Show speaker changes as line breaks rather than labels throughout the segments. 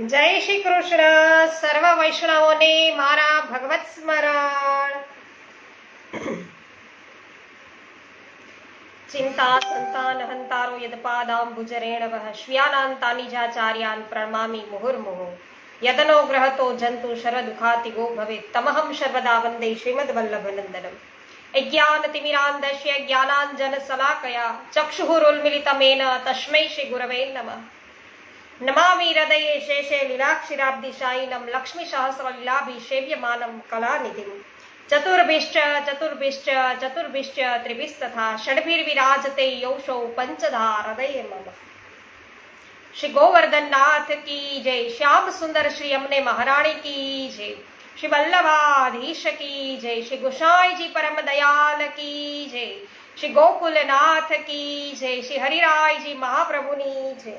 જય શ્રી કૃષ્ણ. સર્વ વૈષ્ણવોને મારા ભગવત સ્મરણ. ચિંતા સંતાન હંતારો યદપાદામ ભુજરેણવઃ શ્વ્યાનાંતાનિજાચાર્યાન પ્રણમામિ મુહુર્મુહુ યદનો ગ્રહતો જંતુ શરદુખાતિગો ભવેત તમહં સર્વદા વંદે શ્રીમદ્વલ્લભનંદનમ. અજ્ઞાનતિમિરાન્ધસ્ય જ્ઞાનાંજનશલાકયા ચક્ષુરુન્મિલિતમેન તસ્मै શ્રી ગુરવે નમઃ. નમામિ હૃદયે શેષે લીલાક્ષિરાબ્ધિશાયિનમ લક્ષ્મીસહસ્રલીલાભિષેવ્યમાનમ કલાનિધિમ ચતુર્ભિશ્ચ ત્રિભિસ્તથા ષડભિર્વિરાજતે યૌષૌ પંચધા હૃદયે મમ. શ્રી ગોવર્ધનનાથ કી જય. શ્યામ સુંદર શ્રી અમને મહારાણી કી જય. શ્રી વલ્લભાધીશ કી જય. શ્રી ગુસાઈજી પરમ દયાલ કી જય. શ્રી ગોકુલનાથ કી જય. શ્રી હરિરાયજી મહાપ્રભુની જય.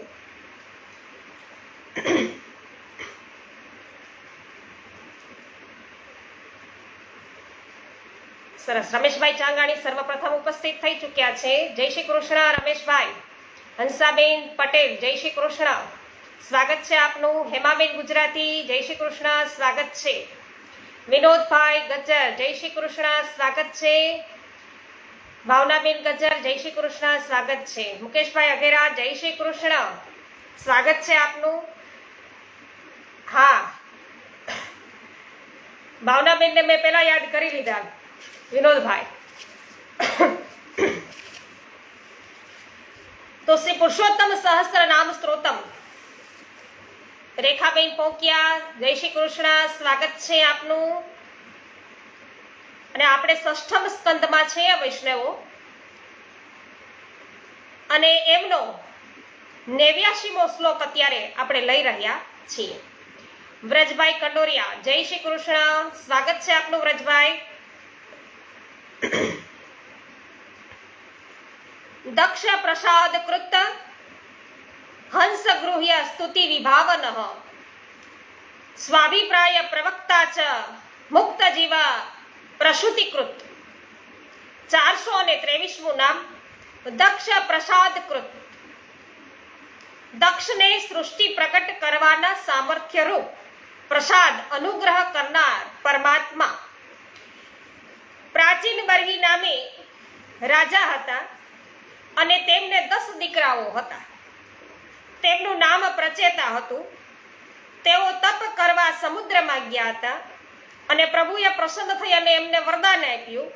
સરસ. રમેશભાઈ ચાંગાણી સર્વપ્રથમ ઉપસ્થિત થઈ ચુક્યા છે. જય શ્રી કૃષ્ણ રમેશભાઈ. હંસાબેન પટેલ જય શ્રી કૃષ્ણ, સ્વાગત છે આપનું. હેમાબેન ગુજરાતી જય શ્રી કૃષ્ણ, સ્વાગત છે. વિનોદભાઈ ગજ્જર જય શ્રી કૃષ્ણ, સ્વાગત છે. ભાવનાબેન ગજ્જર જય શ્રી કૃષ્ણ, સ્વાગત છે. મુકેશભાઈ અઘેરા જય શ્રી કૃષ્ણ, સ્વાગત છે આપનું. હા, ભાવનાબેન ને મેં પેલા યાદ કરી લીધા. વિનોદભાઈ તો શ્રી પુરુષોત્તમ સહસ્ત્ર નામ સ્ત્રોતમ. રેખાબેન પોકિયા જય શ્રી કૃષ્ણ, સ્વાગત છે આપનું. અને આપણે ષષ્ઠમ સ્કંદમાં છે વૈષ્ણવો, અને એમનો 89મો શ્લોક અત્યારે આપણે લઈ રહ્યા છીએ. વ્રજભાઈ કંડોરિયા જય શ્રી કૃષ્ણ, સ્વાગત છે આપનું વ્રજભાઈ. દક્ષ પ્રસાદ કૃત હંસ ગૃહ્ય સ્તુતિ વિભાવન સ્વાભિપ્રાય પ્રવક્તા ચ મુક્ત જીવ પ્રસૂતિકૃત. 423મું નામ દક્ષ પ્રસાદ કૃત. દક્ષને સૃષ્ટિ પ્રકટ કરવાના સામર્થ્ય રૂપ પ્રસાદ અનુગ્રહ કરનાર પરમાત્મા. પ્રાચીન બર્હી નામે રાજા હતા અને તેમને 10 દીકરાઓ હતા. તેમનું નામ પ્રચેતા હતું. તેઓ તપ કરવા સમુદ્રમાં ગયા હતા અને પ્રભુએ પ્રસન્ન થઈ અને એમને વરદાન આપ્યું.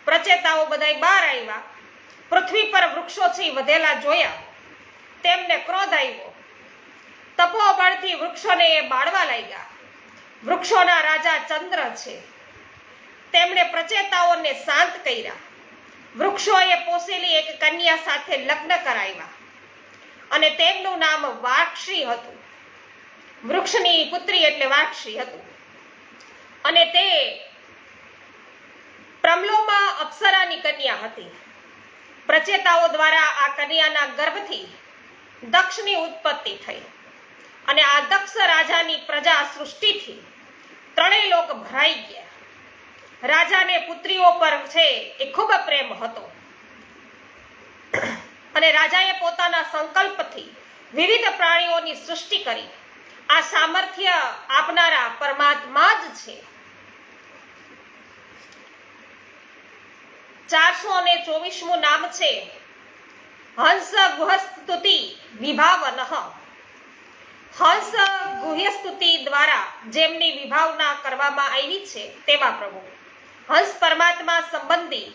પ્રચેતાઓ બધાય બહાર આવ્યા. પૃથ્વી પર વૃક્ષોથી વધેલા જોયા. તેમને ક્રોધ આવ્યો. તપોબળથી વૃક્ષોને એ બાળવા લાગ્યા. વૃક્ષોના રાજા ચંદ્ર છે. તેમણે પ્રચેતાઓને શાંત કર્યા. વૃક્ષોએ પોસેલી એક કન્યા સાથે લગ્ન કરાવ્યા અને તેમનું નામ વાક્ષી હતું. વૃક્ષની પુત્રી એટલે વાક્ષી હતું. અને તે પ્રમલોમાં અપ્સરાની કન્યા હતી. પ્રચેતાઓ દ્વારા આ કન્યાના ગર્ભથી દક્ષની ઉત્પત્તિ થઈ અને આ દક્ષ રાજાની પ્રજા સૃષ્ટિથી 3 લોક ભરાઈ ગયા. રાજાને પુત્રીઓ પર છે એ ખૂબ પ્રેમ હતો અને રાજાએ પોતાના સંકલ્પથી વિવિધ પ્રાણીઓની સૃષ્ટિ કરી. આ સામર્થ્ય આપનારા પરમાત્મા જ છે. 424મું નામ છે હંસ ગુહસ્તુતિ વિભાવન. હંસ ગુહ્યસ્તુતિ દ્વારા જેમની વિભાવના કરવામાં આવી છે તેવા પ્રભુ. હંસ પરમાત્મા સંબંધી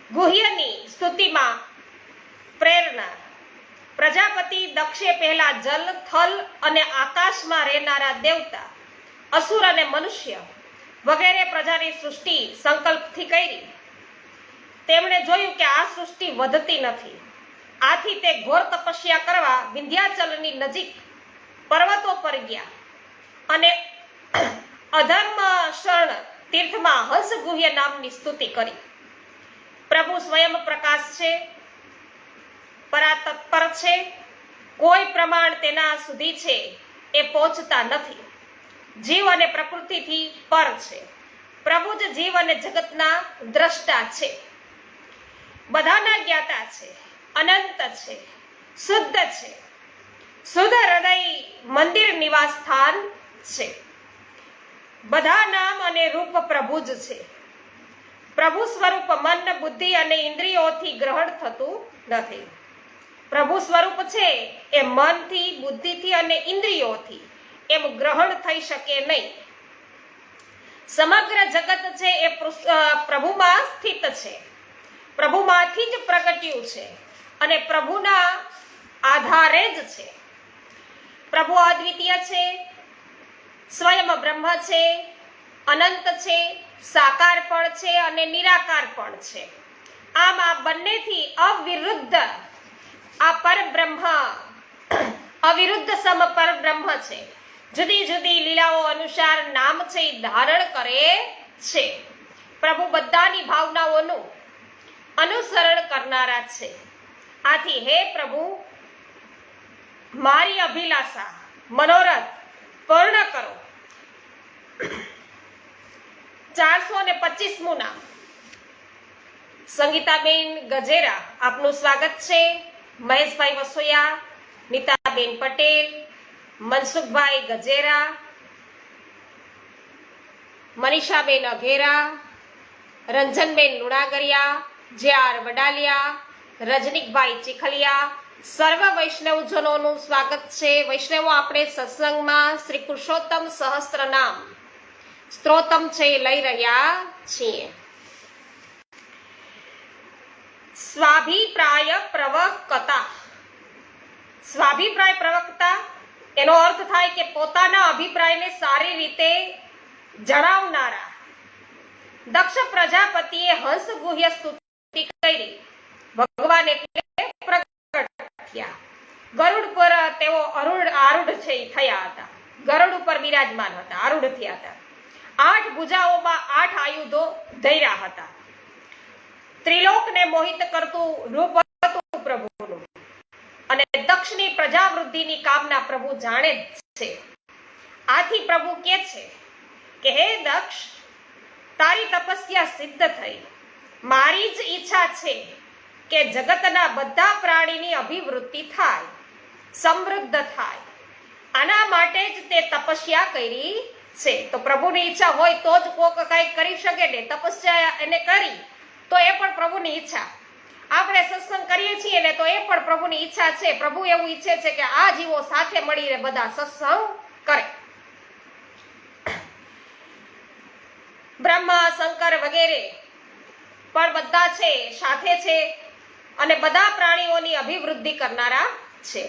ગુહ્યની સ્તુતિમાં પ્રેરણા. પ્રજાપતિ દક્ષે પહેલા જલ, થલ અને આકાશમાં રહેનારા દેવતા, અસુર અને મનુષ્ય વગેરે પ્રજાની સૃષ્ટિ સંકલ્પથી કરી. તેમણે જોયું કે આ સૃષ્ટિ વધતી નથી. આથી તે ઘોર તપસ્યા કરવા વિંધ્યાચલની નજીક પર્વતો પર ગયા અને અધર્મ શરણ તીર્થમાં હંસ ગુહ્ય નામની સ્તુતિ કરી. પ્રભુ સ્વયં પ્રકાશ છે, પરાતત્પર છે. કોઈ પ્રમાણ તેના સુધી છે એ પહોંચતા નથી. જીવ અને પ્રકૃતિથી પર છે. પ્રભુ જ જીવ અને જગતના દ્રષ્ટા છે. બધાના જ્ઞાતા છે, અનંત છે, શુદ્ધ છે. શુદ્ધ હૃદય મંદિર નિવાસ સ્થાન છે. બધા નામ અને રૂપ પ્રભુ જ છે. પ્રભુ સ્વરૂપ મન, બુદ્ધિ અને ઇન્દ્રિયોથી ગ્રહણ થતું નથી. પ્રભુ સ્વરૂપ છે એ મનથી, બુદ્ધિથી અને ઇન્દ્રિયોથી એમ ગ્રહણ થઈ શકે નહીં. સમગ્ર જગત છે એ પ્રભુમાં સ્થિત છે, પ્રભુમાંથી જ પ્રગટ્યું છે અને પ્રભુના આધારે જ છે. પ્રભુ અદ્વિતીય છે, સ્વયં બ્રહ્મ છે, અનંત છે, સાકાર પણ છે અને નિરાકાર પણ છે. આમ આ બંનેથી અવિરુદ્ધ આ પરબ્રહ્મ, અવિરુદ્ધ સમ પરબ્રહ્મ છે. જુદી જુદી લીલાઓ અનુસાર નામ છે એ ધારણ કરે છે. પ્રભુ બધાની ભાવનાઓનું અનુસરણ કરનારા છે. આથી હે પ્રભુ, મારી અભિલાષા, મનોરથ પૂર્ણ કરો. 425મું નામ. સંગીતાબેન ગજેરા, આપનું સ્વાગત છે. મહેશભાઈ વસોયા, નીતાબેન પટેલ, મનસુખભાઈ ગજેરા, મનીષાબેન અઘેરા, રંજનબેન લુણાગરિયા, જે.આર. વડાલિયા, રજનીકભાઈ ચીખલિયા, સર્વ વૈષ્ણવજનોનું સ્વાગત છે. વૈષ્ણવો, આપણે સત્સંગમાં શ્રી પુરુષોત્તમ સહસ્ત્રનામ સ્ત્રોતમ છે લઈ રહ્યા છીએ. સ્વાભિપ્રાય પ્રવક્તા. સ્વાભિપ્રાય પ્રવક્તા એનો અર્થ થાય કે પોતાના અભિપ્રાયને સારી રીતે જણાવનારા. દક્ષ પ્રજાપતિએ હંસ ગુહ્ય સ્તુતિ કરી. ભગવાન એટલે પ્રગટ થયા. ગરુડ પર તેઓ આરૂઢ છે થયા હતા. ગરુડ ઉપર બિરાજમાન હતા, આરૂઢ થયા હતા. 8 ભુજાઓમાં 8 આયુધો ધર્યા હતા. ત્રિલોકને મોહિત કરતું રૂપ હતું પ્રભુનું અને દક્ષની પ્રજાવૃદ્ધિની કામના પ્રભુ જાણે જ છે. આથી પ્રભુ કહે છે કે હે દક્ષ, તારી તપસ્યા સિદ્ધ થઈ. મારી જ ઈચ્છા છે કે જગતના બધા પ્રાણીની અભિવૃદ્ધિ થાય, સમૃદ્ધ થાય. આના માટે જ તે તપસ્યા કરી છે. તો પ્રભુની ઈચ્છા હોય તો જ કોક કંઈક કરી શકે ને. તપસ્યા એને કરી તો એ પણ પ્રભુની ઈચ્છા. આપણે સત્સંગ કરીએ છીએ ને તો એ પણ પ્રભુની ઈચ્છા છે. પ્રભુ એવું ઈચ્છે છે કે આ જીવો સાથે મળીને બધા સત્સંગ કરે. બ્રહ્મા, શંકર વગેરે પણ બધા છે, સાથે છે અને બધા પ્રાણીઓની અભિવૃદ્ધિ કરનારા છે.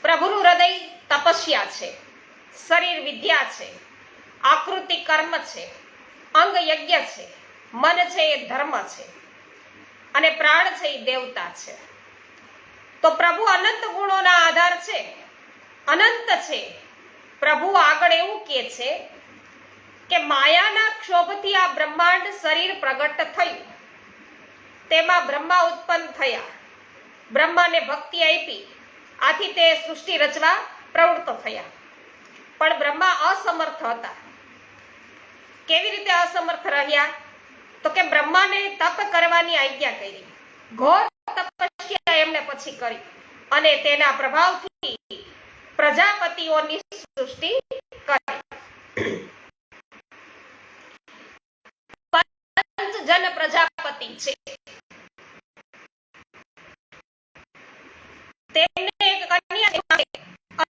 પ્રભુનું હૃદય તપસ્યા છે, શરીર વિદ્યા છે, આકૃતિ કર્મ છે, અંગ યજ્ઞ છે, મન છે એ ધર્મ છે અને પ્રાણ છે એ દેવતા છે. તો પ્રભુ અનંત ગુણોના આધાર છે, અનંત છે. પ્રભુ આગળ એવું કહે છે કે માયાના ક્ષોભથી આ બ્રહ્માંડ શરીર પ્રગટ થયું. તેમાં બ્રહ્મા ઉત્પન્ન થયા. બ્રહ્માને ભક્તિ આપી. આથી તે સૃષ્ટિ રચવા પ્રવૃત્ત થયા. પણ બ્રહ્મા અસમર્થ હતા. કેવી રીતે અસમર્થ રહ્યા? તો કે બ્રહ્માને તપ કરવાની આજ્ઞા કરી. ઘોર તપસ્યા એમને પછી કરી અને તેના પ્રભાવથી પ્રજાપતિઓની સૃષ્ટિ કરી. પંચજન પ્રજાપતિ છે. તેમને એક કન્યા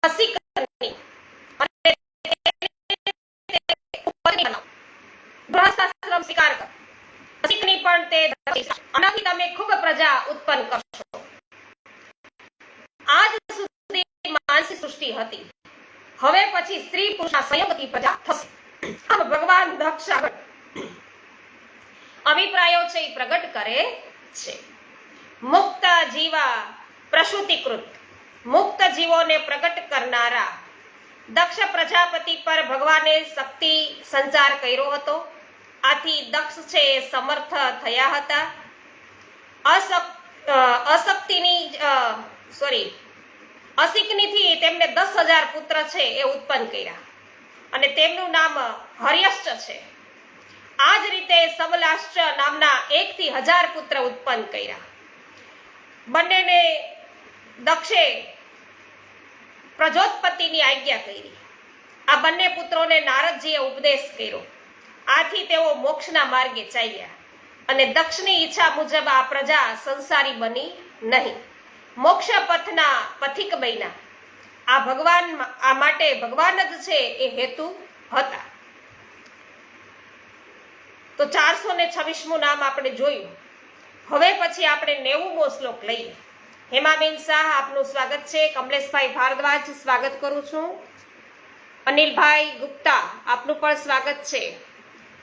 અસિકની અને ગૃહસ્થાશ્રમ સ્વીકાર કર. અસિકની પણ તે આનાથી તમે ખૂબ પ્રજા ઉત્પન્ન કરશો. આજ સુધી માનસી સૃષ્ટિ હતી. હવે પછી સ્ત્રી પુરુષના સંયોગથી પ્રજા થશે. આમ ભગવાન દક્ષ અભિપ્રાયો છે એ પ્રગટ કરે છે. મુક્ત જીવા પ્રસૂતિકૃત. મુક્ત જીવોને પ્રગટ કરનારા દક્ષ પ્રજાપતિ પર ભગવાને શક્તિ સંચાર કર્યો હતો. આથી દક્ષ છે એ સમર્થ થયા હતા. અસિકનીથી તેમને 10,000 પુત્ર છે એ ઉત્પન્ન કર્યા અને તેમનું નામ હર્યશ્ચ છે. આ જ રીતે સબલાશ્ચ નામના 1 થી 1000 પુત્ર ઉત્પન્ન કર્યા. બંનેને દક્ષે પ્રજોત્પત્તિની આજ્ઞા કરી. આ બંને પુત્રોને નારદજીએ ઉપદેશ કર્યો. આથી તેઓ મોક્ષના માર્ગે ચાલ્યા અને દક્ષની ઈચ્છા મુજબ આ પ્રજા સંસારી બની નહીં, મોક્ષ પથના પથિક બન્યા. આ માટે ભગવાન જ છે એ હેતુ હતા. તો 426મું નામ આપણે જોયું. હવે પછી આપણે 90મો શ્લોક લઈએ. હેમાબેન શાહ આપનું સ્વાગત છે. કમલેશભાઈ ભારદ્વાજ સ્વાગત કરું છું. અનિલભાઈ ગુપ્તા આપનું પણ સ્વાગત છે.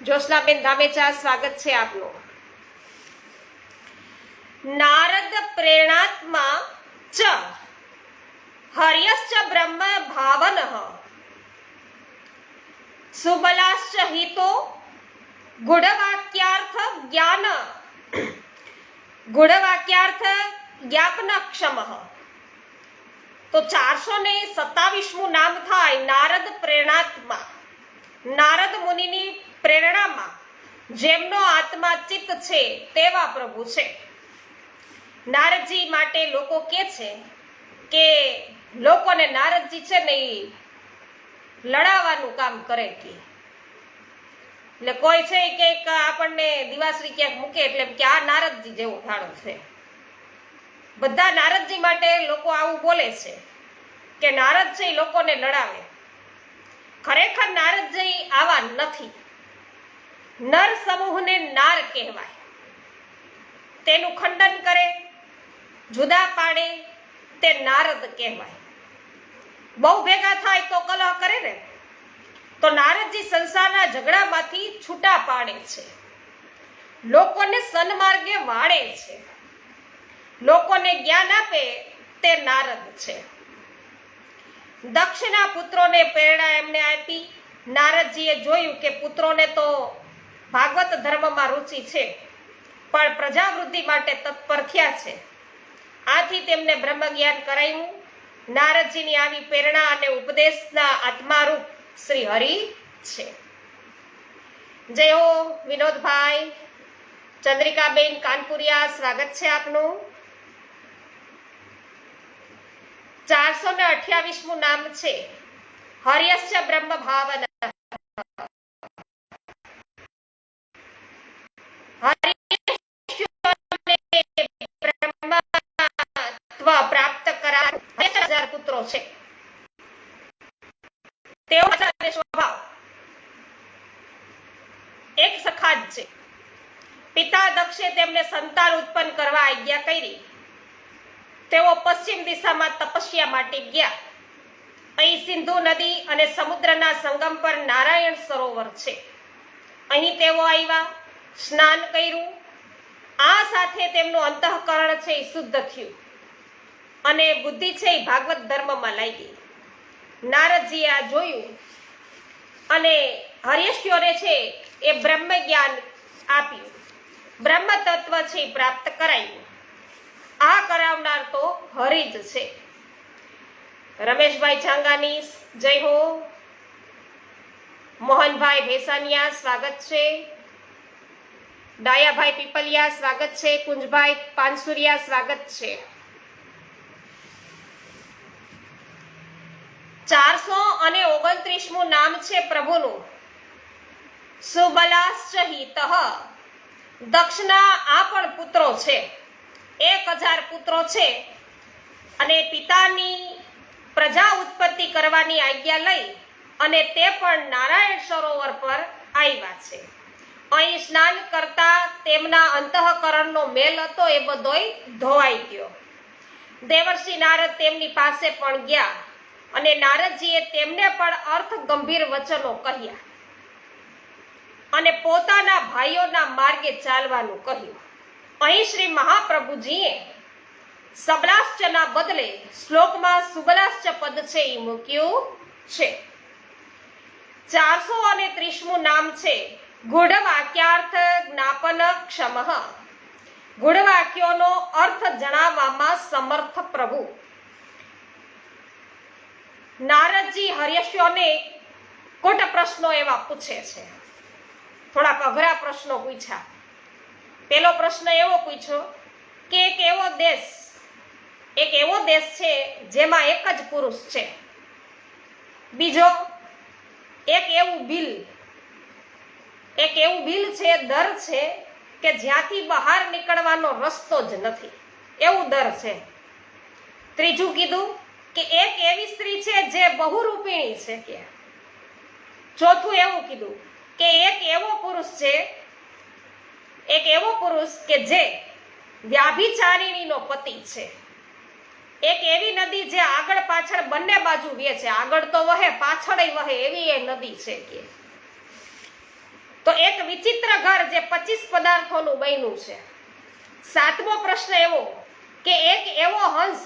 જોશનાબેન ધામેચા સ્વાગત છે આપનું. નારદ પ્રેરણાત્મા ચ હર્યશ્ચ બ્રહ્મ ભાવનઃ સુબલાશ્ચ હિતો ગુઢવાક્યાર્થ જ્ઞાપનક્ષમઃ. તો 427મું નામ થાય નારદ પ્રેરણાત્મા. નારદ મુનિની પ્રેરણામાં જેમનો આત્મા ચિત્ત છે તેવા પ્રભુ છે. નારદજી માટે લોકો કે છે કે લોકોને નારદજી છે ને એ લડાવવાનું કામ કરે કે એટલે કોઈ છે કે આપણને દિવાસરી ક્યાંક મૂકે એટલે કે આ નારદજી જેવો થાળો છે. બધા નારદજી માટે લોકો આવું બોલે છે કે નારદ છે એ લોકોને લડાવે. ખરેખર નારદજી આવા નથી. નર સમૂહને નાર કહેવાય. તેનું ખંડન કરે, જુદા પાડે તે નારદ કહેવાય. બહુ ભેગા થાય તો કલહ કરે ને, તો નારદજી સંસારના ઝઘડામાંથી છૂટા પાડે છે, લોકોને સન્માર્ગે વાળે છે, લોકોને જ્ઞાન આપે તે નારદ છે. દક્ષના પુત્રોને પ્રેરણા એમને આપી. નારદજીએ જોયું કે પુત્રોને તો ભાગવત ધર્મમાં રુચિ છે પણ પ્રજાવૃદ્ધિ માટે તત્પર થયા છે. આથી તેમને બ્રહ્મ જ્ઞાન કરાયું. નારદજીની આવી પ્રેરણા અને ઉપદેશના આત્મારૂપ શ્રી હરિ છે. જય હો વિનોદભાઈ. ચંદ્રિકાબેન કાનપુરિયા સ્વાગત છે આપનું. 428મું નામ છે હર્યશ્ચ બ્રહ્મ ભાવન. પ્રાપ્ત કરા 1000 પુત્રો છે. તેઓ સ્વભાવ એક સખા જ છે. પિતા દક્ષે તેમને સંતાન ઉત્પન્ન કરવા આજ્ઞા કરી. તેઓ પશ્ચિમ દિશામાં તપસ્યા માટે ગયા. અહીં સિંધુ નદી અને સમુદ્રના સંગમ પર નારાયણ સરોવર છે. અહીં તેઓ આવ્યા, સ્નાન કર્યું. આ સાથે તેમનું અંતઃકરણ છે એ શુદ્ધ થયું અને બુદ્ધિ છે એ ભાગવત ધર્મમાં લાગી. નારદજીએ આ જોયું અને હર્યશ્યોને છે એ બ્રહ્મ જ્ઞાન આપ્યું. બ્રહ્મ તત્વ છે એ પ્રાપ્ત કરાયું. આ કરાવનાર તો હરિ જ છે. રમેશભાઈ છાંગાની જય હો. મોહનભાઈ ભેસાનિયા સ્વાગત છે. ડાયાભાઈ પીપલિયા સ્વાગત છે. કુંજભાઈ પાનસુરિયા સ્વાગત છે. 429મું નામ છે પ્રભુનું સુબલાશ્ચ હિતઃ. દક્ષના આ પણ પુત્રો છે. 1000 પુત્રો છે અને પિતાની પ્રજા ઉત્પત્તિ કરવાની આજ્ઞા લઈ અને તે પણ નારાયણ સરોવર પર આવ્યા છે. અહીં સ્નાન કરતા તેમના અંતઃકરણનો મેલ હતો એ બધોય ધોવાઈ ગયો. દેવર્ષિ નારદ તેમની પાસે પણ ગયા અને નારદજીએ તેમને પણ અર્થ ગંભીર વચનો કહ્યા અને પોતાના ભાઈઓના માર્ગે ચાલવાનું કહ્યું. અહીં શ્રી મહાપ્રભુજીએ સબલાશ્ચના બદલે શ્લોકમાં સુબલાશ્ચ પદ છે એ મૂક્યું છે. 430મું નામ છે ગૂઢ વાક્યાર્થ જ્ઞાપન ક્ષમઃ. ગૂઢ વાક્યોનો અર્થ જણાવવામાં સમર્થ પ્રભુ. નારદજી હર્યશ્યોને કોટ પ્રશ્નો એવા પૂછે છે. થોડાક અઘરા પ્રશ્નો પૂછ્યા. પેલો પ્રશ્ન એવો પૂછ્યો કે એક એવો દેશ, એક એવો દેશ છે જેમાં એક જ પુરુષ છે. બીજો એક એવું બિલ છે, દર છે કે જ્યાંથી બહાર નીકળવાનો રસ્તો જ નથી, એવું દર છે. ત્રીજું કીધું કે એક એવી સ્ત્રી છે જે બહુરૂપિણી છે કે. ચોથું એવું કીધું કે એક એવો પુરુષ કે જે વ્યાભિચારિણીનો પતિ છે. એક એવી નદી જે આગળ પાછળ બંને બાજુ વહે છે, આગળ તો વહે પાછળય વહે એવી એ નદી છે કે. તો એક વિચિત્ર ઘર જે 25 પદાર્થોનું બન્યું છે. સાતમો પ્રશ્ન એવો કે એક એવો હંસ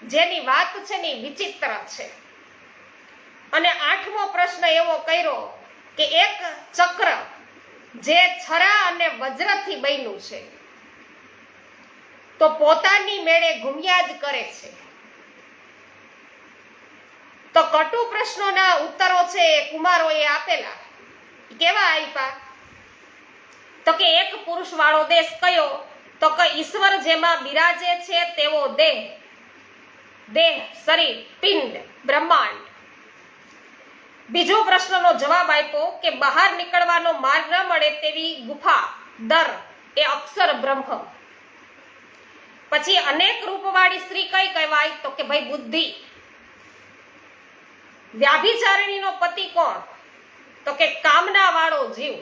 જેની વાત છે ને વિચિત્ર છે. અને આઠમો પ્રશ્ન એવો કર્યો કે એક ચક્ર જે છરા અને વજ્રથી બન્યું છે, તો પોતાની મેળે ઘૂમ્યા જ કરે છે. તો કટુ પ્રશ્નોના ઉત્તરો છે એ કુમારોએ આપેલા. કેવા આપ્યા? તો કે એક પુરુષ વાળો દેશ કયો? તો કે ઈશ્વર જેમાં બિરાજે છે તેવો દેહ, શરીર, પિંડ, બ્રહ્માંડ. બીજો પ્રશ્નનો જવાબ આપ્યો કે બહાર નીકળવાનો માર્ગ ન મળે તેવી ગુફા, દર, એ અક્ષર બ્રહ્મ. પછી અનેક રૂપવાળી સ્ત્રી કઈ કહેવાય? તો કે ભાઈ બુદ્ધિ. વ્યાભિચારિણીનો પતિ કોણ? તો કે કામના વાળો જીવ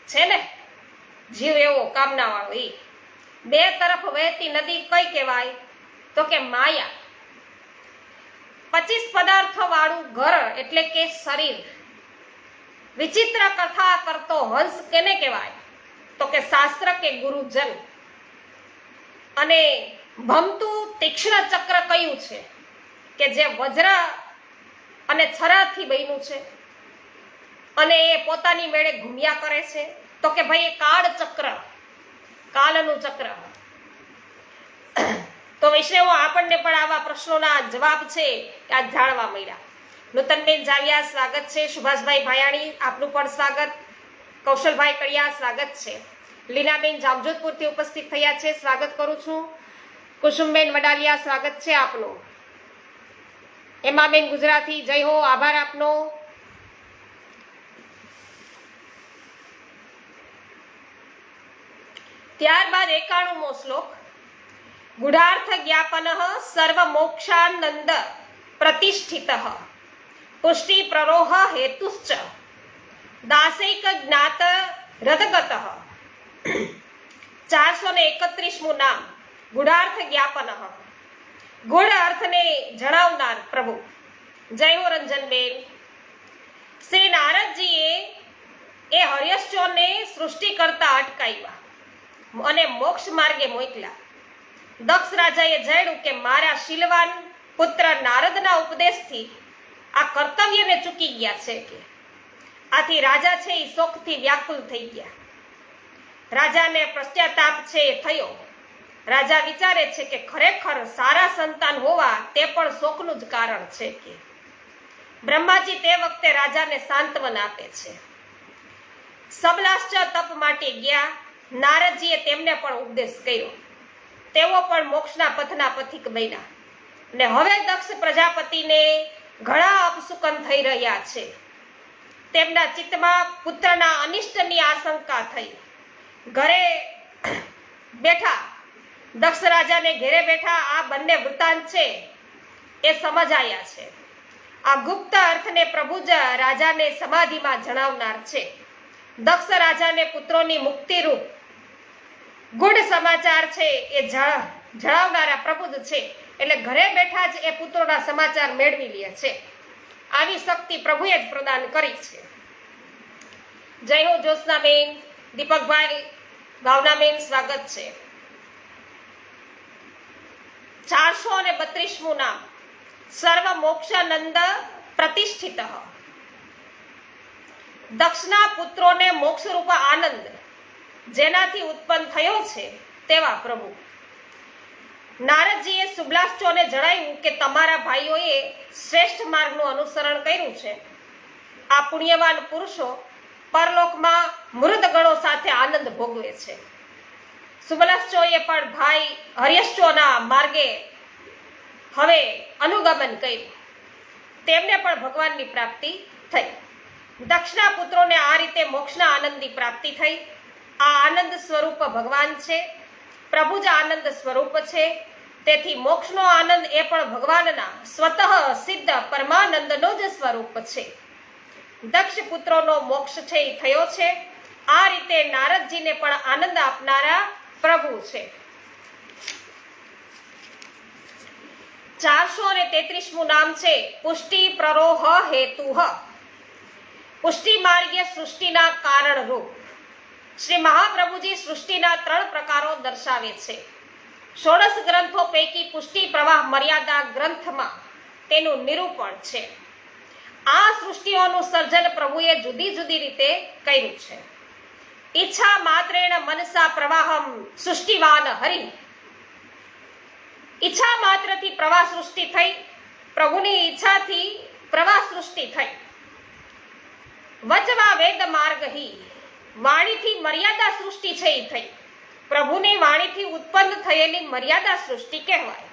છે ને, જીવ એવો કામના વાળો. એ બે તરફ વહેતી નદી કઈ કહેવાય? તો કે માયા. 25 પદાર્થો વાળું ઘર એટલે કે શરીર. વિચિત્ર કથા કરતો હંસ કેને કહેવાય? તો કે શાસ્ત્ર કે ગુરુજન. અને ભમતું તીક્ષ્ણ ચક્ર કયું છે? કે જે વજ્ર અને છરાથી બન્યું છે અને એ પોતાની મેળે ઘૂમ્યા કરે છે. તો કે ભાઈ એ કાળ ચક્ર, કાલનું ચક્ર. તો વૈષ્ણવો આપણને પણ આવા પ્રશ્નોના જવાબ છે આ જાણવા મળ્યા. નૂતનબેન જાવિયા સ્વાગત છે. સુભાષભાઈ ભાયાણી આપનું પણ સ્વાગત. કૌશલભાઈ કડિયા સ્વાગત છે. લીનાબેન જામજોધપુરથી ઉપસ્થિત થયા છે, સ્વાગત કરું છું. કુસુમબેન વડાલિયા સ્વાગત છે આપનું. હેમાબેન ગુજરાતી જય હો, આભાર આપનો. ત્યારબાદ 91મો શ્લોક. ગુઢાર્થ જ્ઞાપન સર્વ મોક્ષાનંદ પ્રતિષ્ઠિત પુષ્ટિ પ્રરોહ હેતુશ્ચ દાસૈક જ્ઞાત હૃદગત. 431મું નામ ગુઢાર્થ જ્ઞાપન. ગુઢ અર્થને જણાવનાર પ્રભુ. જય હો રંજનબેન. શ્રી નારદજીએ એ હર્યશ્ચોને સૃષ્ટિ કરતા અટકાવ્યા અને મોક્ષ માર્ગે મોકલ્યા. દક્ષ રાજાએ જાણ્યું કે મારા શીલવાન પુત્ર નારદના ઉપદેશથી આ કર્તવ્યને ચૂકી ગયા છે કે. આથી રાજા છે એ શોકથી વ્યાકુલ થઈ ગયા. રાજાને પશ્ચાતાપ છે એ થયો. રાજા વિચારે છે કે ખરેખર સારા સંતાન હોવા તે પણ શોકનું જ કારણ છે કે. બ્રહ્માજી તે વખતે રાજાને સાંત્વન આપે છે. સબલાશ્ચ તપ માટે ગયા. નારદજીએ તેમને પણ ઉપદેશ કર્યો. તેઓ પણ મોક્ષના પથના પથિક બન્યા. ને હવે દક્ષ પ્રજાપતિને ઘણા અપસુકન થઈ રહ્યા છે. તેમના ચિત્તમાં પુત્રના અનિષ્ટની આશંકા થઈ. ઘરે બેઠા દક્ષ રાજાને ઘેરે બેઠા આ બંને વૃત્તાંત છે એ સમજાયા છે. આ ગુપ્ત અર્થને પ્રભુ જ રાજાને સમાધિમાં જણાવનાર છે. દક્ષ રાજાને પુત્રોની મુક્તિરૂપ ગુઢ સમાચાર છે એ જણાવનારા પ્રભુ જ છે. એટલે ઘરે બેઠા જ એ પુત્રોના સમાચાર મેળવી લે છે. આવી શક્તિ પ્રભુએ જ પ્રદાન કરી છે. જય હો જ્યોત્સનાબેન, દીપકભાઈ, ભાવનાબેન સ્વાગત છે. 432મું નામ સર્વ મોક્ષાનંદ પ્રતિષ્ઠિત. દક્ષના પુત્રોને મોક્ષરૂપ આનંદ જેનાથી ઉત્પન્ન થયો છે તેવા પ્રભુ. નારદજીએ સુબલાશ્ચોને જણાવ્યું કે તમારા ભાઈઓએ શ્રેષ્ઠ માર્ગનું અનુસરણ કર્યું છે. આ પુણ્યવાન પુરુષો પરલોકમાં મૃત ગણો સાથે આનંદ ભોગવે છે. સુબલાશ્ચોએ પણ ભાઈ હર્યશ્ચોના માર્ગે હવે અનુગમન કર્યું, તેમને પણ ભગવાનની પ્રાપ્તિ થઈ. દક્ષના પુત્રોને આ રીતે મોક્ષના આનંદની પ્રાપ્તિ થઈ. આ આનંદ સ્વરૂપ ભગવાન છે, પ્રભુ જ આનંદ સ્વરૂપ છે. તેથી મોક્ષનો આનંદ એ પણ ભગવાનના સ્વતઃ સિદ્ધ પરમાનંદનો જ સ્વરૂપ છે. દક્ષ પુત્રોનો મોક્ષ છે એ થયો છે. આ રીતે નારદજીને પણ આનંદ આપનારા પ્રભુ છે. 433મું નામ છે પુષ્ટિ પ્રરોહ હેતુઃ. પુષ્ટિ માર્ગીય સૃષ્ટિના કારણ રૂપ શ્રી મહાપ્રભુજી સૃષ્ટિના 3 પ્રકારો દર્શાવે છે. 16 ગ્રંથો પૈકી પુષ્ટિ પ્રવાહ મર્યાદા ગ્રંથમાં તેનું નિરૂપણ છે. આ સૃષ્ટિઓનું સર્જન પ્રભુએ જુદી જુદી રીતે કર્યું છે. ઈચ્છા માત્રેણ મનસા પ્રવાહમ સૃષ્ટિવાન હરિ. ઈચ્છા માત્રથી પ્રવાહ સૃષ્ટિ થઈ. પ્રભુની ઈચ્છાથી પ્રવાહ સૃષ્ટિ થઈ. વચવા વેદ માર્ગહિ. વાણીથી મર્યાદા સૃષ્ટિ છે એ થઈ. પ્રભુની વાણીથી ઉત્પન્ન થયેલી મર્યાદા સૃષ્ટિ કહેવાય.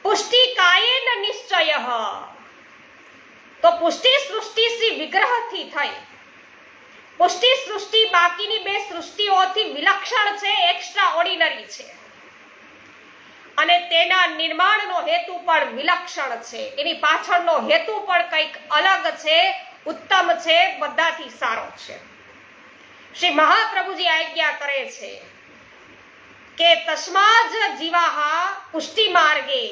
પુષ્ટિ કાયેન નિશ્ચય. તો પુષ્ટિ સૃષ્ટિ શ્રી વિગ્રહથી થઈ. પુષ્ટિ સૃષ્ટિ બાકીની 2 સૃષ્ટિઓથી વિલક્ષણ છે, એક્સ્ટ્રા ઓર્ડિનરી છે. અને તેના નિર્માણનો હેતુ પણ વિલક્ષણ છે. એની પાછળનો હેતુ પણ કંઈક અલગ છે, ઉત્તમ છે, બધાથી સારો છે. શ્રી મહાપ્રભુજી આજ્ઞા કરે છે કે તસ્માજ જીવાહ પુષ્ટિ માર્ગે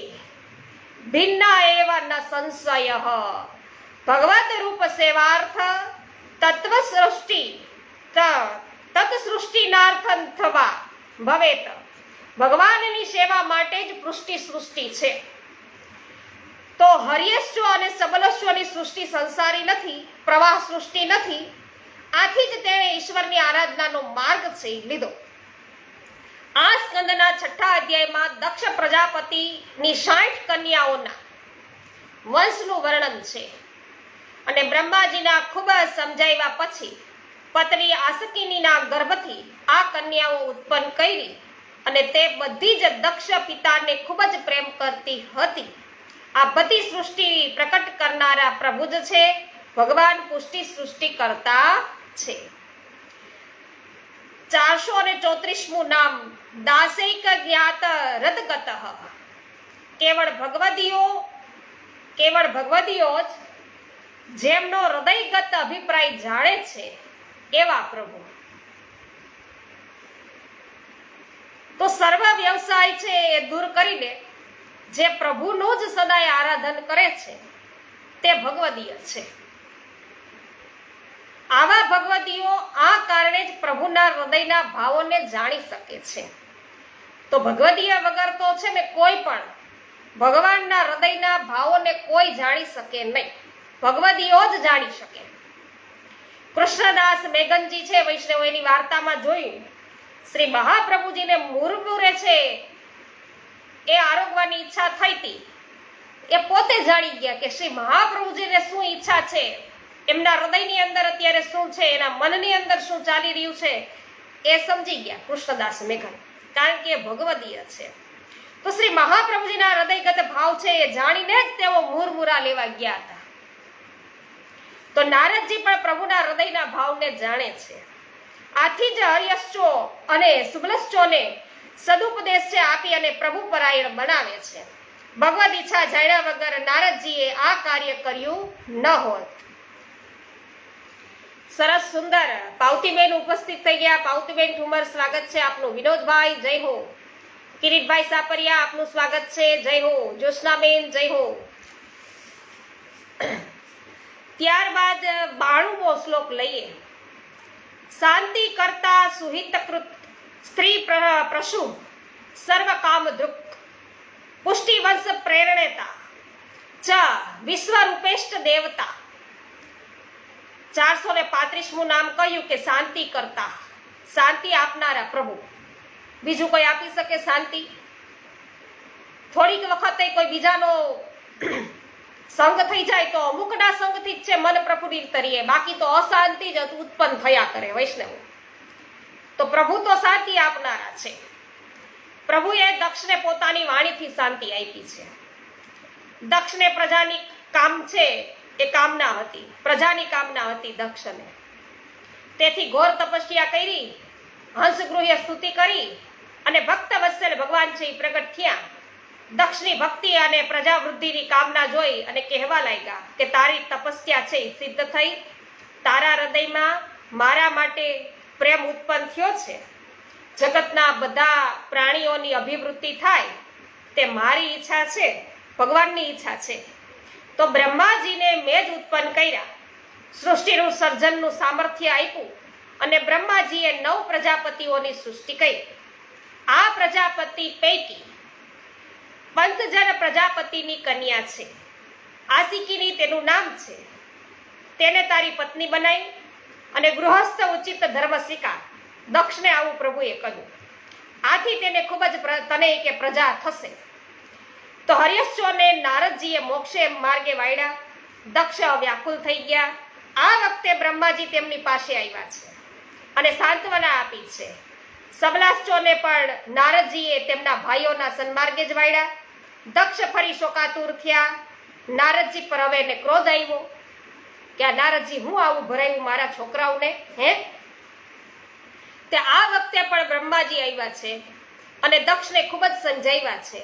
ભિન્ના એવ ન સંશય. ભગવદ રૂપ સેવાર્થ તત્વ સૃષ્ટિ તત સૃષ્ટિનાર્થવા ભવેત. ભગવાનની સેવા માટે જ પુષ્ટિ સૃષ્ટિ છે. તો હર્યશ્વ અને સબલશ્વની સૃષ્ટિ સંસારી નથી, પ્રવાહ સૃષ્ટિ નથી. આથી જ તેણે ઈશ્વરની આરાધનાનો માર્ગ છે લીધો. આ સ્કંદના 6થા અધ્યાયમાં દક્ષ પ્રજાપતિની 60 કન્યાઓના વંશનું વર્ણન છે. અને બ્રહ્માજીના ખૂબ સમજાવ્યા પછી પત્ની આસકિનીના ગર્ભથી આ કન્યાઓ ઉત્પન્ન કરી. અને તે બધી જ દક્ષ પિતાને ખૂબ જ પ્રેમ કરતી હતી. આ બધી સૃષ્ટિ પ્રકટ કરનારા પ્રભુ જ છે. ભગવાન પુષ્ટિ સૃષ્ટિ કરતા છે. 434મું નામ દાસૈક જ્ઞાત હૃદગતઃ. કેવળ ભગવદીઓ જ જેમનો હૃદયગત અભિપ્રાય જાણે છે એવા પ્રભુ. તો સર્વ વ્યવસાય છે એ દૂર કરીને જે પ્રભુનું જ સદાય આરાધન કરે છે તે ભગવદીય છે. આવા ભગવદીઓ આ કારણે જ પ્રભુના હૃદયના ભાવોને જાણી શકે છે. તો ભગવદીય વગર તો છે ને કોઈ પણ ભગવાનના હૃદયના ભાવોને કોઈ જાણી શકે નહીં. ભગવદીઓ જ જાણી શકે. કૃષ્ણદાસ મેઘનજી છે વૈષ્ણવોની વાર્તામાં જોયું, શ્રી મહાપ્રભુજીને મુરમુરે છે એ આરોગવાની ઈચ્છા થઈ હતી. એ પોતે જાણી ગયા કે શ્રી મહાપ્રભુજીને શું ઈચ્છા છે, એમના હૃદયની અંદર અત્યારે શું છે, એના મનની અંદર શું ચાલી રહ્યું છે એ સમજી ગયા કૃષ્ણદાસ મેઘન, કારણ કે એ ભગવદીય છે. તો શ્રી મહાપ્રભુજીના હૃદયગત ભાવ છે એ જાણીને જ તેઓ મુરમુરા લેવા ગયા હતા. તો નારદજી પણ પ્રભુના હૃદયના ભાવને જાણે છે. આથી જ હર્યશ્ચો અને શુભલશ્ચોને સદુપદેશ છે આપી અને પ્રભુ પરાયણ બનાવે છે. ભગવદ ઈચ્છા જાણ્યા વગર નારદજીએ આ કાર્ય કર્યું ન હોત. સરસ સુંદર પાવતીબેન ઉપસ્થિત થઈ ગયા. પાવતીબેન ઠુમર સ્વાગત છે આપનું. વિનોદભાઈ જય હો. કિરીટભાઈ સાપરિયા આપનું સ્વાગત છે. જય હો. જ્યોત્સનાબેન જય હો. ત્યારબાદ 92મો શ્લોક લઈએ. શાંતિ કરતા સુહિતકૃત સ્ત્રી પ્રસુભ સર્વ કામ દૃક પુષ્ટિ વંશ પ્રેરણેતા ચ વિશ્વરૂપેષ્ટ દેવતા. 435મું નામ કહ્યું કે શાંતિ કરતા, શાંતિ આપનારા પ્રભુ. બીજું કોઈ આપી શકે શાંતિ? થોડીક વખતે કોઈ બીજાનો સંગ થઈ જાય તો અમુકના સંગથી જ છે મન પ્રફુલ્લિત કરીએ, બાકી તો અશાંતિ જ ઉત્પન્ન થયા કરે વૈષ્ણવ. તો પ્રભુ તો શાંતિ આપનારા છે. પ્રભુએ દક્ષને પોતાની વાણીથી શાંતિ આપી છે. દક્ષને પ્રજાની કામ છે એ કામના હતી, પ્રજાની કામના હતી દક્ષને. તેથી ઘોર તપસ્યા કરી, હંસગૃહ્ય સ્તુતિ કરી અને ભક્ત વત્સલ ભગવાન છે એ પ્રગટ થયા. દક્ષની ભક્તિ અને પ્રજાવૃદ્ધિની કામના જોઈ અને કહેવા લાગ્યા કે તારી તપસ્યા છે એ સિદ્ધ થઈ, તારા હૃદયમાં મારા માટે પ્રેમ ઉત્પન્ન થયો છે. જગતના બધા પ્રાણીઓની અભિવૃદ્ધિ થાય તે મારી ઈચ્છા છે, ભગવાનની ઈચ્છા છે. તો બ્રહ્માજીને મેં જ ઉત્પન્ન કર્યા, સૃષ્ટિનું સર્જનનું સામર્થ્ય આપ્યું અને બ્રહ્માજીએ 9 પ્રજાપતિઓની સૃષ્ટિ કરી. આ પ્રજાપતિ પૈકી પંચજન પ્રજાપતિની કન્યા છે, આશિકીની તેનું નામ છે. તેને તારી પત્ની બનાવી અને ગૃહસ્થ ઉચિત ધર્મ શીખા. દક્ષને આવું પ્રભુએ કહ્યું. આથી તેને ખૂબ જ તને કે પ્રજા થશે. તો હર્યશ્વને નારદજીએ મોક્ષે માર્ગે વાળ્યા. દક્ષ વ્યાકુલ થઈ ગયા. આ વખતે બ્રહ્માજી તેમની પાસે આવ્યા છે અને સાંત્વના આપી છે. સબલાશ્ચોને પણ નારદજીએ તેમના ભાઈઓના સન્માર્ગે જ વાળ્યા. દક્ષ ફરી શોકાતુર થયા. નારદજી પર હવે એને ક્રોધ આવ્યો કે આ નારદજી હું આવું ભરાયું મારા છોકરાઓને હે. તે આ વખતે પણ બ્રહ્માજી આવ્યા છે અને દક્ષને ખૂબ જ સમજાવ્યા છે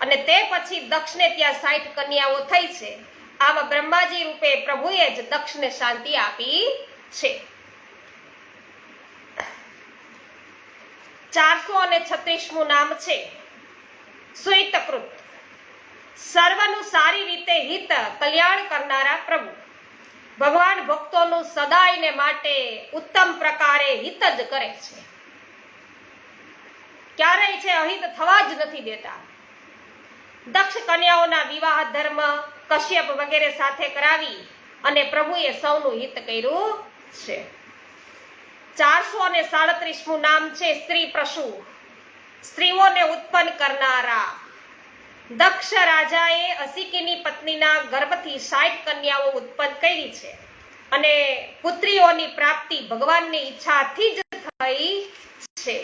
અને તે પછી દક્ષને ત્યાં 60 કન્યાઓ થઈ છે. આવા બ્રહ્માજી રૂપે પ્રભુએ જ દક્ષને શાંતિ આપી છે. 436મું નામ છે સુહિતકૃત. સર્વનું સારી રીતે હિત કલ્યાણ કરનારા પ્રભુ. ભગવાન ભક્તોનું સદાયને માટે ઉત્તમ પ્રકારે હિત જ કરે છે, ક્યારેય છે અહિત થવા જ નથી દેતા. દક્ષ કન્યાઓના વિવાહ ધર્મ કશ્યપ વગેરે સાથે કરાવી અને પ્રભુએ સૌનું હિત કર્યું છે. 437મું નામ છે સ્ત્રી પ્રસુ. સ્ત્રીઓને ઉત્પન્ન કરનારા. દક્ષ રાજાએ અસિકીની પત્નીના ગર્ભથી 60 કન્યાઓ ઉત્પન્ન કરી છે અને પુત્રીઓની પ્રાપ્તિ ભગવાનની ઈચ્છાથી જ થઈ છે.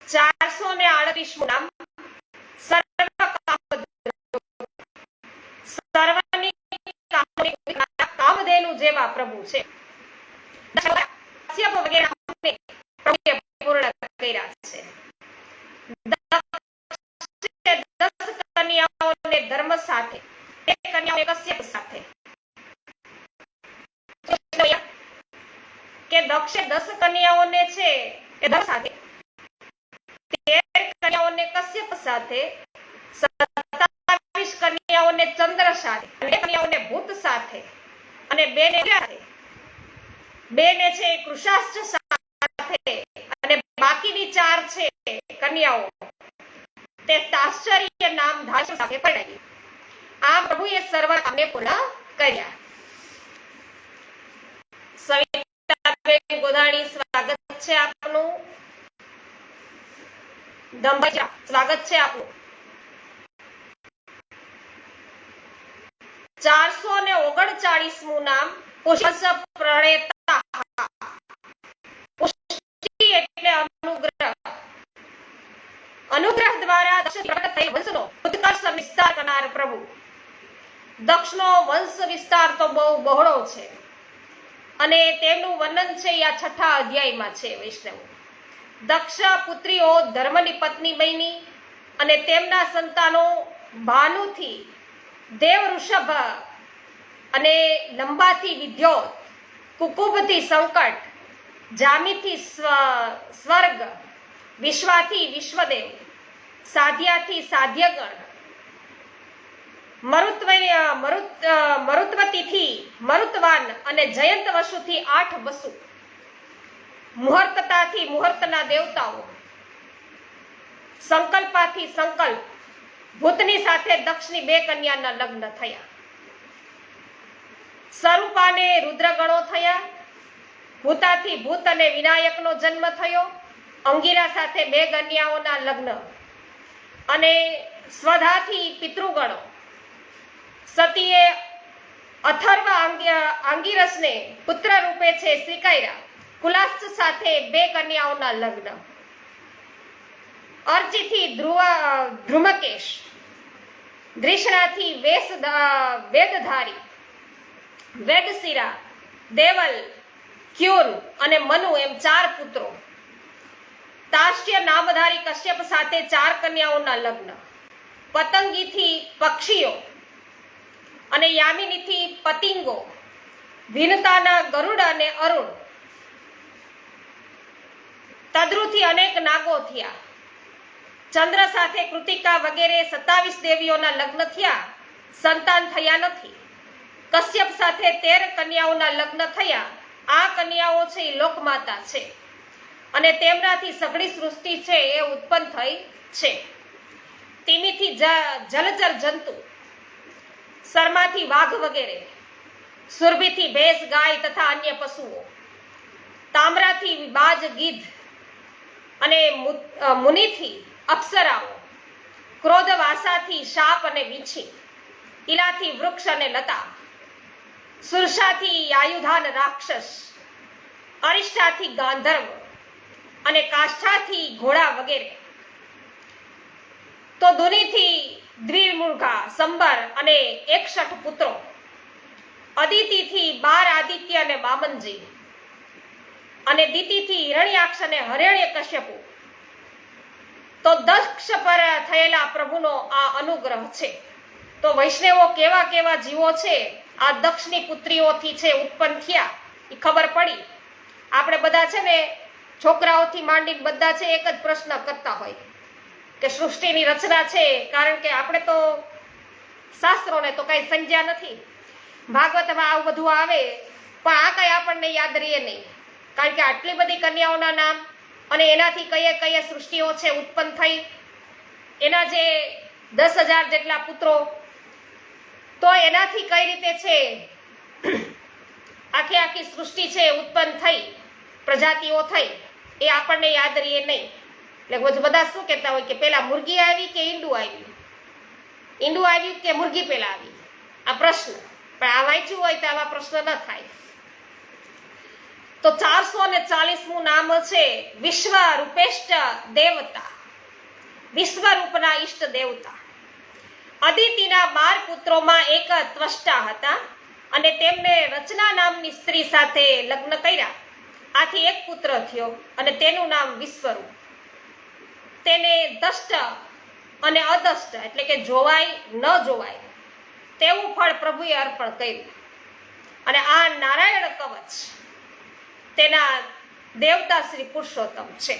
438મું નામ સર્વની કામધેનુ જેવા પ્રભુ છે. વગેરે પૂર્ણ કર્યા છે. 10 કન્યાઓને ધર્મ સાથે, 1 કન્યાઓને કશ્યપ સાથે. કે દક્ષે 10 કન્યાઓને છે એ ધર્મ સાથે, 13 કન્યાઓને કશ્યપ સાથે, 27 કન્યાઓને ચંદ્ર સાથે, 2 કન્યાઓને ભૂત સાથે અને 2 ને સાથે, 2 ને છે કૃષાશ્ચ સાથે અને બાકીની 4 છે કન્યાઓ તે તાશ્ચર્ય નામ ધારી સાથે પરણાવી. આ પ્રભુએ સર્વ કામને પૂર્ણ કર્યા. સવિતાબેન ગોધાણી સ્વાગત છે આપનું. દંભજા સ્વાગત છે આપનું. 439મું નામ પુષ્પ પ્રણેતા. પુષ્ટિ એટલે અનુગ્રહ. અનુગ્રહ દ્વારા દક્ષ પ્રગટ થઈ વંશનો ઉત્કર્ષ વિસ્તાર કરનાર પ્રભુ. દક્ષનો વંશ વિસ્તાર તો બહુ બહોળો છે અને તેમનું વર્ણન છે આ 6થા અધ્યાયમાં છે. વૈષ્ણવ દક્ષ પુત્રીઓ ધર્મની પત્ની બની અને તેમના સંતાનો ભાનુથી દેવ ઋષભ અને લંબાથી વિદ્યોત, કુકુભથી સંકટ, જામીથી સ્વર્ગ, વિશ્વાથી વિશ્વદેવ, સાધ્યાથી સાધ્યગણ, મરુત્વતીથી મરુતવાન અને જયંત વસુથી 8 વસુ, મુહૂર્તતાથી મુહૂર્તના દેવતાઓ, સંકલ્પાથી સંકલ્પ, ભૂતની સાથે દક્ષની 2 કન્યાના લગ્ન થયા. સ્વરૂપાને રુદ્રગણો થયા. ભૂતાથી ભૂત અને વિનાયકનો જન્મ થયો. અંગીરા સાથે 2 કન્યાઓના લગ્ન અને સ્વધાથી પિતૃગણો. સતીએ અથર્વ આંગીરસને પુત્ર રૂપે છે સ્વીકાર્યા કુલાસ્થ સાથે 2 કન્યાઓના લગ્ન, અર્ચીથી ધ્રુમકેશ, ધ્રિષણાથી વેદધારી, વેગશિરા, દેવલ, ક્યુન અને મનુ એમ 4 પુત્રો. તાશ્ય નામધારી કશ્યપ સાથે 4 કન્યાઓના લગ્ન, પતંગીથી પક્ષીઓ અને યામિનીથી પતિંગો, ભિન્નતાના ગરુડ અને અરુણ, તદ્રુથી અનેક નાગો થયા. ચંદ્ર સાથે કૃતિકા વગેરે 27 દેવીઓના લગ્ન થયા, સંતાન થયા નથી. કશ્યપ સાથે 13 કન્યાઓના લગ્ન થયા. આ કન્યાઓ છે એ લોકમાતા છે અને તેમનાથી સઘળી સૃષ્ટિ છે એ ઉત્પન્ન થઈ છે. તિમિથી જલચર જંતુ, શર્માથી વાઘ વગેરે, સુરભીથી ભેંસ, ગાય તથા અન્ય પશુઓ, તામ્રાથી બાજ, ગીધ અને મુનિથી અપ્સરાઓ, ક્રોધવાસાથી શાપ અને વીછી, ઈલાથી વૃક્ષ અને લતા, સુરસાથી આયુધાન રાક્ષસ, અરિષ્ટાથી ગાંધર્વ અને કાષ્ઠાથી ઘોડા વગેરે. તો દુનીથી દ્વિમૃગા, સંબર અને 61 પુત્રો, અદિતિથી 12 આદિત્ય અને વામનજી, અને દિતિથી હિરણ્યાક્ષ અને હરિણ્યકશ્યપુ. તો દક્ષ પર થયેલા પ્રભુનો આ અનુગ્રહ છે. તો વૈષ્ણવો કેવા કેવા જીવો છે આ દક્ષની પુત્રીઓથી છે ઉત્પન્ન થયા એ ખબર પડી. આપણે બધા છે ને છોકરાઓથી માંડીને બધા છે એક જ પ્રશ્ન કરતા હોય કે સૃષ્ટિની રચના છે, કારણ કે આપણે તો શાસ્ત્રોને તો કઈ સમજ્યા નથી. ભાગવતમાં આવું બધું આવે પણ આ કઈ આપણને યાદ રહે નહીં, કારણ કે આટલી બધી કન્યાઓના નામ અને એનાથી કઈ કઈ સૃષ્ટિઓ છે ઉત્પન્ન થઈ, એના જે 10,000 જેટલા પુત્રો, તો એનાથી કઈ રીતે છે આખી સૃષ્ટિ છે ઉત્પન્ન થઈ, પ્રજાતિઓ થઈ, એ આપણને યાદ રહે નહીં. એટલે બધા શું કહેતા હોય કે પેલા મુર્ગી આવી કે ઈંડું આવ્યું, ઈંડું આવ્યું કે મુર્ગી પેલા આવી, આ પ્રશ્ન. પણ આ વાંચ્યું હોય તો આવા પ્રશ્ન ન થાય. તો 440મું નામ છે વિશ્વ રૂપેષ્ટ દેવતા, વિશ્વરૂપના ઈષ્ટ દેવતા. અદિતિના 12 પુત્રોમાં એક ત્વષ્ટા હતા અને તેમને રચના નામની સ્ત્રી સાથે લગ્ન કર્યા. આથી એક પુત્ર થયો અને તેનું નામ વિશ્વરૂપ. તેને દષ્ટ અને અદષ્ટ એટલે કે જોવાય ન જોવાય તેવું ફળ પ્રભુએ અર્પણ કર્યું. અને આ નારાયણ કવચ તેના દેવતા શ્રી પુરુષોત્તમ છે.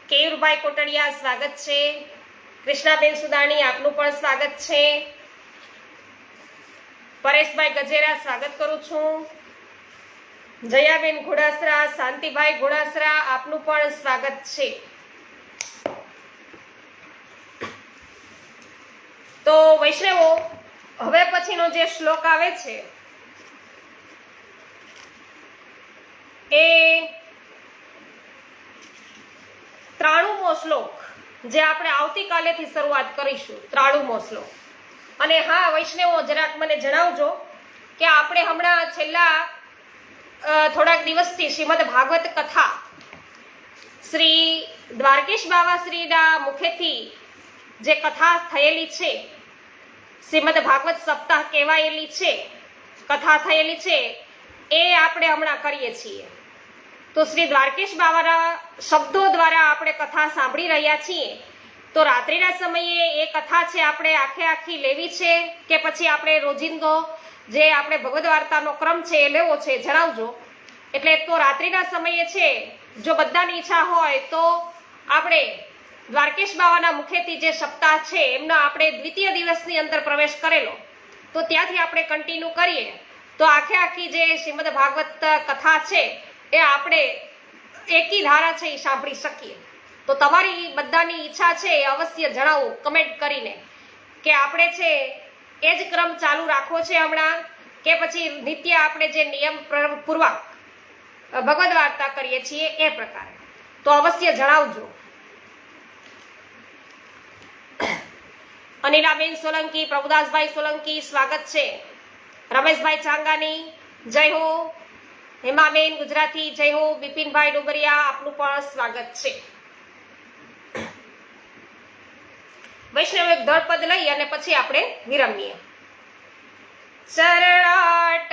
કેયુરભાઈ કોટડિયા સ્વાગત છે. કૃષ્ણાબેન સુદાણી આપનું પણ સ્વાગત છે. પરેશભાઈ ગજેરા સ્વાગત કરું છું. જયાબેન ઘોડાસરા, શાંતિભાઈ ઘોડાસરા આપનું પણ સ્વાગત છે. તો વૈષ્ણવો હવે પછીનો જે શ્લોક આવે છે એ 93મો શ્લોક, જે આપણે આવતીકાલેથી શરૂઆત કરીશું. 93મો શ્લોક. અને હા વૈષ્ણવો જરાક મને જણાવજો કે આપણે હમણાં છેલ્લા થોડાક દિવસથી શ્રીમદ ભાગવત કથા શ્રી દ્વારકેશ બાવા શ્રીના મુખેથી જે કથા થયેલી છે, શ્રીમદ ભાગવત સપ્તાહ કહેવાયેલી છે, કથા થયેલી છે, એ આપણે હમણાં કરીએ છીએ. તો શ્રી દ્વારકેશ બાવાના શબ્દો દ્વારા આપણે કથા સાંભળી રહ્યા છીએ. તો રાત્રિના સમયે એ કથા છે આપણે આખી લેવી છે કે પછી આપણે રોજિંદો જે આપણે ભગવદ વાર્તાનો ક્રમ છે એ લેવો છે, જણાવજો. એટલે તો રાત્રિના સમયે છે જો બધાની ઈચ્છા હોય તો આપણે દ્વારકેશ બાવાના મુખેથી જે સપ્તાહ છે એમનો આપણે દ્વિતીય દિવસની અંદર પ્રવેશ કરેલો, તો ત્યાંથી આપણે કન્ટિન્યુ કરીએ તો આખી જે શ્રીમદ ભાગવત કથા છે એ આપણે એકી ધારા છે એ સાંભળી શકીએ. તો તમારી બધાની ઈચ્છા છે એ અવશ્ય જણાવો કમેન્ટ કરીને કે આપણે છે એ જ ક્રમ ચાલુ રાખવો છે હમણાં, કે પછી નિત્ય આપણે જે નિયમ પૂર્વક ભગવદ વાર્તા કરીએ છીએ એ પ્રકારે. તો અવશ્ય જણાવજો. અનિલાબેન સોલંકી, પ્રભુદાસભાઈ સોલંકી સ્વાગત છે. રમેશભાઈ ચાંગાની જય હો. હેમાબેન ગુજરાતી જય હો. બિપિનભાઈ ડુબરિયા આપનું પણ સ્વાગત છે. વૈષ્ણવ એક ધડપદ લઈ અને પછી આપણે વિરમીએ. ચરણાટ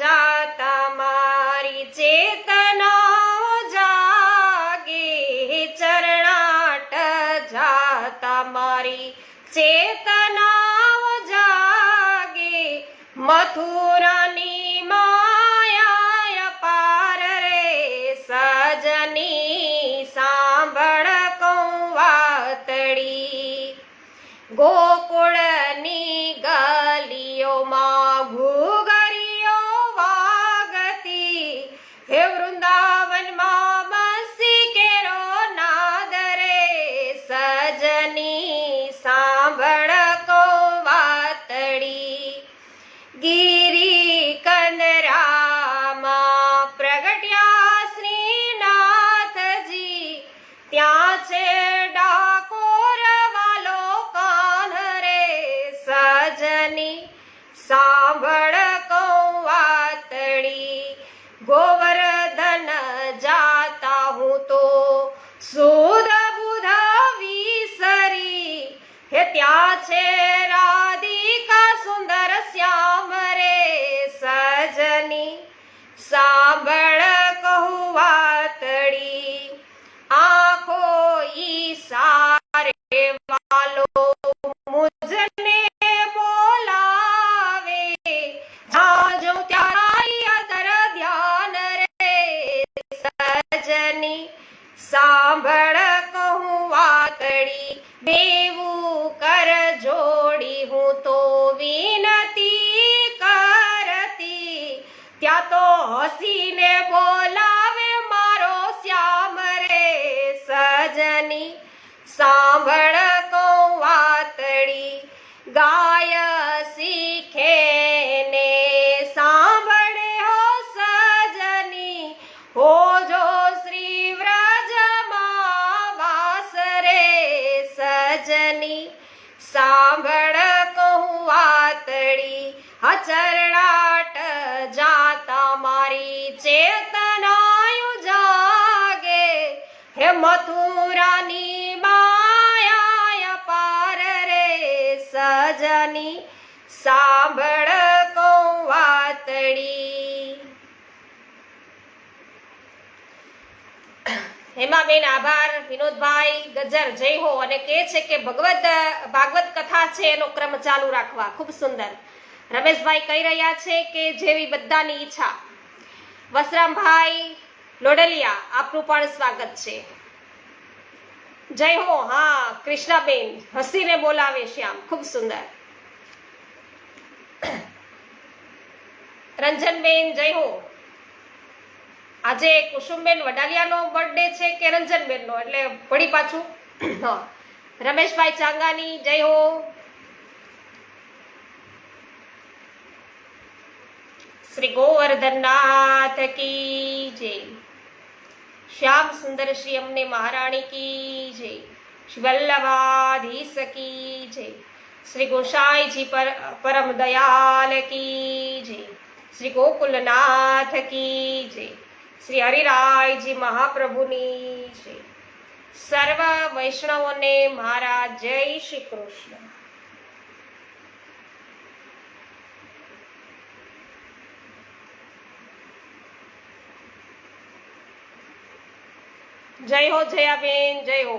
જાતા મારી ચેતના જાગે, ચરણાટ જાતા મારી ચેતના જાગે, મથુરાની માયા પાર રે સજની સાંભળ કૌ વાતડી, ગોકુળની ગલીઓમાં ઘૂઘરીઓ વાગતી, હે વૃંદાવનમાં બંસી કેરો નાદ રે સજની સાંભળ કો વાતડી, ગિરી કંદરામાં પ્રગટ્યા શ્રીનાથજી, ત્યાં છે ડાકોર વાલો કાન રે સજની સાંભળ કો વાતડી, ગોવર્ધન જાતા હું તો સુધ બુધ વિસરી, હે ત્યાં છે રાધિકા સુંદર શ્યામ રે સજની સાંભળ કહું વાતડી, આંખો ઈશારે વાલો મુજને બોલાવે, જ્યાં જાઉં ત્યાં તારી અધર ધ્યાન રે સજની સાંભળ કહું વાતડી, બેવું કર જોડી હું તો વિનતી કરતી, ત્યાં તો હસીને બોલાવે મારો શ્યામ રે સજની સાંભળ કો વાતડી, ગાય શીખે ને સાંભળે હો સજની, હો જો શ્રી વ્રજમાં વાસ રે સજની સાંભળ કહું વાતડી, ચરણાટ જાતા મારી ચેતનાયુ જાગે, હે મથુરાની માયા પાર રે સજની સાંભળ કહું વાતડી. હેમાબેન આભાર. વિનોદભાઈ ગજર જય હો અને કહે છે કે ભાગવત કથા છે એનો ક્રમ ચાલુ રાખવા. ખૂબ સુંદર. રમેશભાઈ કહી રહ્યા છે કે જેવી બધાની ઈચ્છા. વસરામભાઈ લોડલિયા આપનું પણ સ્વાગત છે. જય હો. હા કૃષ્ણાબેન હસીને બોલાવે શ્યામ. ખૂબ સુંદર. રંજનબેન જય હો. આજે કુસુમબેન વડાલિયાનો બર્થડે છે કે રંજનબેનનો, એટલે વળી પાછું. રમેશભાઈ ચાંગાની જય હો. શ્રી ગોવર્ધનનાથ કી જય. શ્યામ સુંદર શ્રી અમને મહારાણી કી જય. શ્રી વલ્લભાધીશ કી જય. શ્રી ગોસાઈજી પરમ દયાલ કી જય. શ્રી ગોકુલનાથ કી જય. શ્રી હરિરાયજી મહાપ્રભુની જય. સર્વ વૈષ્ણવોને મારા જય શ્રી કૃષ્ણ. જય હો જયાબેન જય હો.